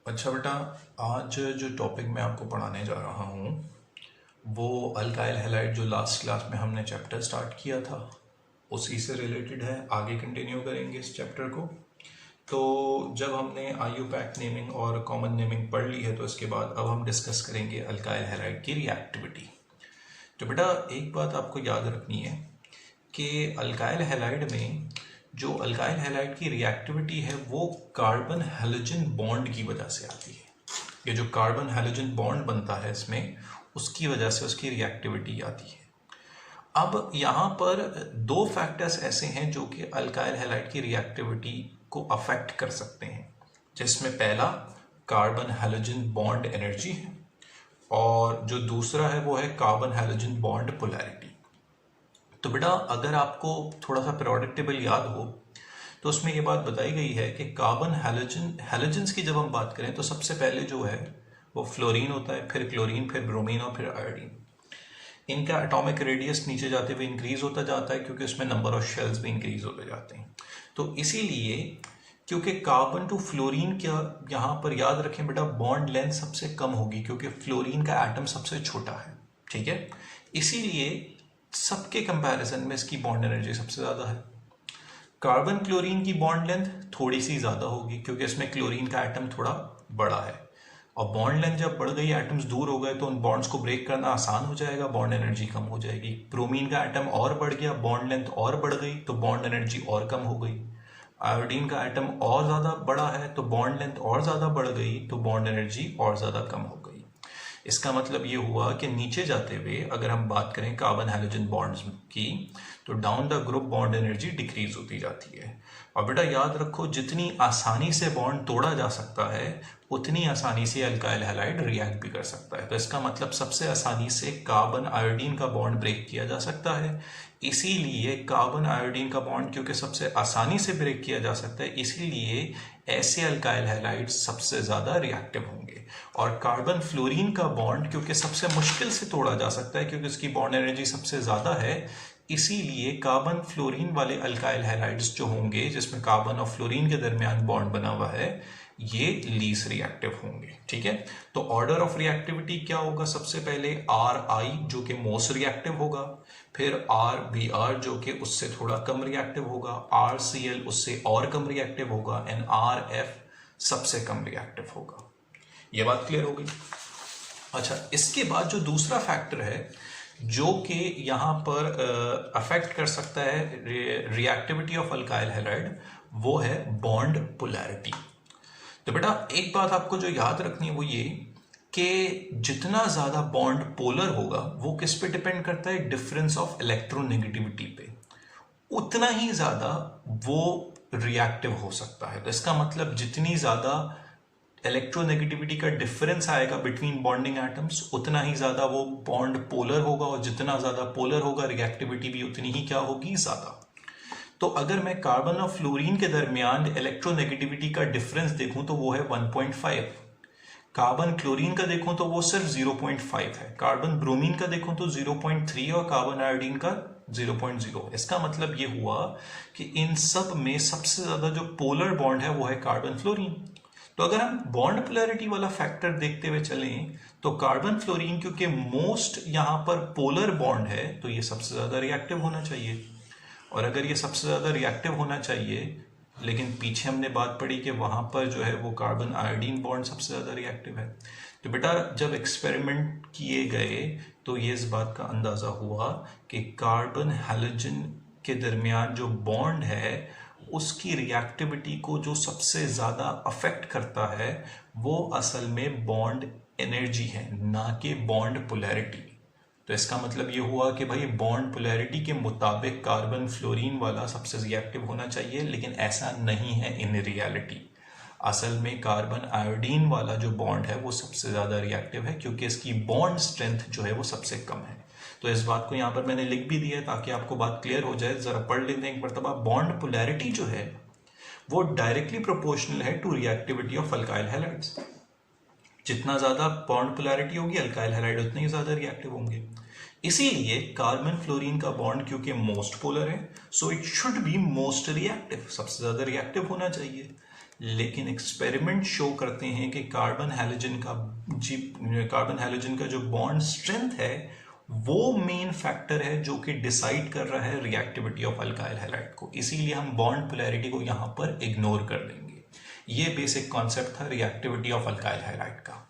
अच्छा बेटा, आज जो टॉपिक मैं आपको पढ़ाने जा रहा हूँ वो अल्काइल हैलाइड जो लास्ट क्लास में हमने चैप्टर स्टार्ट किया था उसी से रिलेटेड है। आगे कंटिन्यू करेंगे इस चैप्टर को। तो जब हमने आईयूपैक नेमिंग और कॉमन नेमिंग पढ़ ली है तो इसके बाद अब हम डिस्कस करेंगे अल्काइल हैलाइड की रिएक्टिविटी। तो बेटा एक बात आपको याद रखनी है कि अल्काइल हैलाइड में जो अल्काइल हैलाइड की रिएक्टिविटी है वो कार्बन हैलोजन बॉन्ड की वजह से आती है। ये जो कार्बन हैलोजन बॉन्ड बनता है इसमें उसकी वजह से उसकी रिएक्टिविटी आती है। अब यहाँ पर दो फैक्टर्स ऐसे हैं जो कि अल्काइल हैलाइड की रिएक्टिविटी को अफेक्ट कर सकते हैं, जिसमें पहला कार्बन हैलोजन बॉन्ड एनर्जी है और जो दूसरा है वो है कार्बन हैलोजन बॉन्ड पोलैरिटी। तो बेटा अगर आपको थोड़ा सा पीरियोडिक टेबल याद हो तो उसमें ये बात बताई गई है कि कार्बन हैलोजन्स की जब हम बात करें तो सबसे पहले जो है वो फ्लोरीन होता है, फिर क्लोरीन, फिर ब्रोमीन और फिर आयोडीन। इनका एटॉमिक रेडियस नीचे जाते हुए इंक्रीज होता जाता है क्योंकि उसमें नंबर ऑफ शेल्स भी इंक्रीज होते जाते हैं। तो इसीलिए क्योंकि कार्बन टू फ्लोरीन क्या यहाँ पर याद रखें बेटा, बॉन्ड लेंथ सबसे कम होगी क्योंकि फ्लोरीन का एटम सबसे छोटा है, ठीक है। इसीलिए सबके कंपैरिजन में इसकी बॉन्ड एनर्जी सबसे ज़्यादा है। कार्बन क्लोरीन की बॉन्ड लेंथ थोड़ी सी ज़्यादा होगी क्योंकि इसमें क्लोरीन का एटम थोड़ा बड़ा है, और बॉन्ड लेंथ जब बढ़ गई, एटम्स दूर हो गए तो उन बॉन्ड्स को ब्रेक करना आसान हो जाएगा, बॉन्ड एनर्जी कम हो जाएगी। ब्रोमीन का एटम और बढ़ गया, बॉन्ड लेंथ और बढ़ गई तो बॉन्ड एनर्जी और कम हो गई। आयोडीन का एटम और ज़्यादा बड़ा है तो बॉन्ड लेंथ और ज़्यादा बढ़ गई तो बॉन्ड एनर्जी और ज़्यादा कम हो गई। इसका मतलब ये हुआ कि नीचे जाते हुए अगर हम बात करें कार्बन हैलोजन बॉन्ड्स की तो down the group bond energy decrease होती जाती है। और बेटा याद रखो, जितनी आसानी से बॉन्ड तोड़ा जा सकता है उतनी आसानी से अल्काइल हैलाइड रिएक्ट भी कर सकता है। तो इसका मतलब सबसे आसानी से कार्बन आयोडीन का बॉन्ड ब्रेक किया जा सकता है। इसीलिए कार्बन आयोडीन का बॉन्ड क्योंकि सबसे आसानी से ब्रेक किया जा सकता है, इसीलिए ऐसे अल्काइल हैलाइड सबसे ज़्यादा रिएक्टिव होंगे। और कार्बन फ्लोरीन का बॉन्ड क्योंकि सबसे मुश्किल से तोड़ा जा सकता है क्योंकि उसकी बॉन्ड एनर्जी सबसे ज़्यादा है, इसीलिए कार्बन फ्लोरीन वाले अल्काइल हैलाइड्स जो होंगे जिसमें कार्बन और फ्लोरीन के दरमियान बॉन्ड बना हुआ है ये लीस्ट रिएक्टिव होंगे, ठीक है। तो ऑर्डर ऑफ रिएक्टिविटी क्या होगा, सबसे पहले आर आई जो कि मोस्ट रिएक्टिव होगा, फिर आर बी आर जो कि उससे थोड़ा कम रिएक्टिव होगा, आर सी एल उससे और कम रिएक्टिव होगा, एंड आर एफ सबसे कम रिएक्टिव होगा। ये बात क्लियर हो गई। अच्छा, इसके बाद जो दूसरा फैक्टर है जो कि यहाँ पर अफेक्ट कर सकता है रिएक्टिविटी ऑफ अल्काइल हैलाइड, वो है बॉन्ड पोलैरिटी। तो बेटा एक बात आपको जो याद रखनी है वो ये कि जितना ज़्यादा बॉन्ड पोलर होगा वो किस पे डिपेंड करता है, डिफरेंस ऑफ इलेक्ट्रोनेगेटिविटी पे, उतना ही ज़्यादा वो रिएक्टिव हो सकता है। तो इसका मतलब जितनी ज़्यादा इलेक्ट्रोनेगेटिविटी का डिफरेंस आएगा बिटवीन बॉन्डिंग एटम्स उतना ही ज़्यादा वो बॉन्ड पोलर होगा, और जितना ज़्यादा पोलर होगा रिएक्टिविटी भी उतनी ही क्या होगी, ज़्यादा। तो अगर मैं कार्बन और फ्लोरीन के दरमियान इलेक्ट्रोनेगेटिविटी का डिफरेंस देखूं तो वो है 1.5, कार्बन क्लोरीन का देखूं तो वो सिर्फ 0.5 है, कार्बन ब्रोमीन का देखूं तो 0.3 और कार्बन आयोडीन का 0.0। इसका मतलब ये हुआ कि इन सब में सबसे ज्यादा जो पोलर बॉन्ड है वो है कार्बन फ्लोरीन। तो अगर हम बॉन्ड पोलैरिटी वाला फैक्टर देखते हुए चलें तो कार्बन फ्लोरीन क्योंकि मोस्ट यहाँ पर पोलर बॉन्ड है तो ये सबसे ज्यादा रिएक्टिव होना चाहिए, और अगर ये सबसे ज़्यादा रिएक्टिव होना चाहिए लेकिन पीछे हमने बात पढ़ी कि वहाँ पर जो है वो कार्बन आयोडीन बॉन्ड सबसे ज़्यादा रिएक्टिव है। तो बेटा जब एक्सपेरिमेंट किए गए तो ये इस बात का अंदाज़ा हुआ कि कार्बन हैलोजन के दरमियान जो बॉन्ड है उसकी रिएक्टिविटी को जो सबसे ज़्यादा अफेक्ट करता है वो असल में बॉन्ड एनर्जी है, ना कि बॉन्ड पोलैरिटी। तो इसका मतलब ये हुआ कि भाई बॉन्ड पोलैरिटी के मुताबिक कार्बन फ्लोरीन वाला सबसे रिएक्टिव होना चाहिए, लेकिन ऐसा नहीं है इन रियलिटी। असल में कार्बन आयोडीन वाला जो बॉन्ड है वो सबसे ज़्यादा रिएक्टिव है क्योंकि इसकी बॉन्ड स्ट्रेंथ जो है वो सबसे कम है। तो इस बात को यहाँ पर मैंने लिख भी दिया है ताकि आपको बात क्लियर हो जाए। ज़रा पढ़ लेते हैं एक मरतबा। बॉन्ड पोलैरिटी जो है वो डायरेक्टली प्रोपोर्शनल है to reactivity of alkyl halides. जितना ज़्यादा बॉन्ड पोलैरिटी होगी अल्काइल हैलाइड उतने ही ज़्यादा रिएक्टिव होंगे। इसीलिए कार्बन फ्लोरीन का बॉन्ड क्योंकि मोस्ट पोलर है so it should be most reactive, सबसे ज़्यादा रिएक्टिव होना चाहिए। लेकिन एक्सपेरिमेंट शो करते हैं कि कार्बन हैलोजन का जो बॉन्ड स्ट्रेंथ है वो मेन फैक्टर है जो कि डिसाइड कर रहा है रिएक्टिविटी ऑफ अल्काइल हैलाइड को। इसीलिए हम बॉन्ड पोलैरिटी को यहां पर इग्नोर कर देंगे। ये बेसिक कॉन्सेप्ट था रिएक्टिविटी ऑफ अल्काइल हैलाइड का।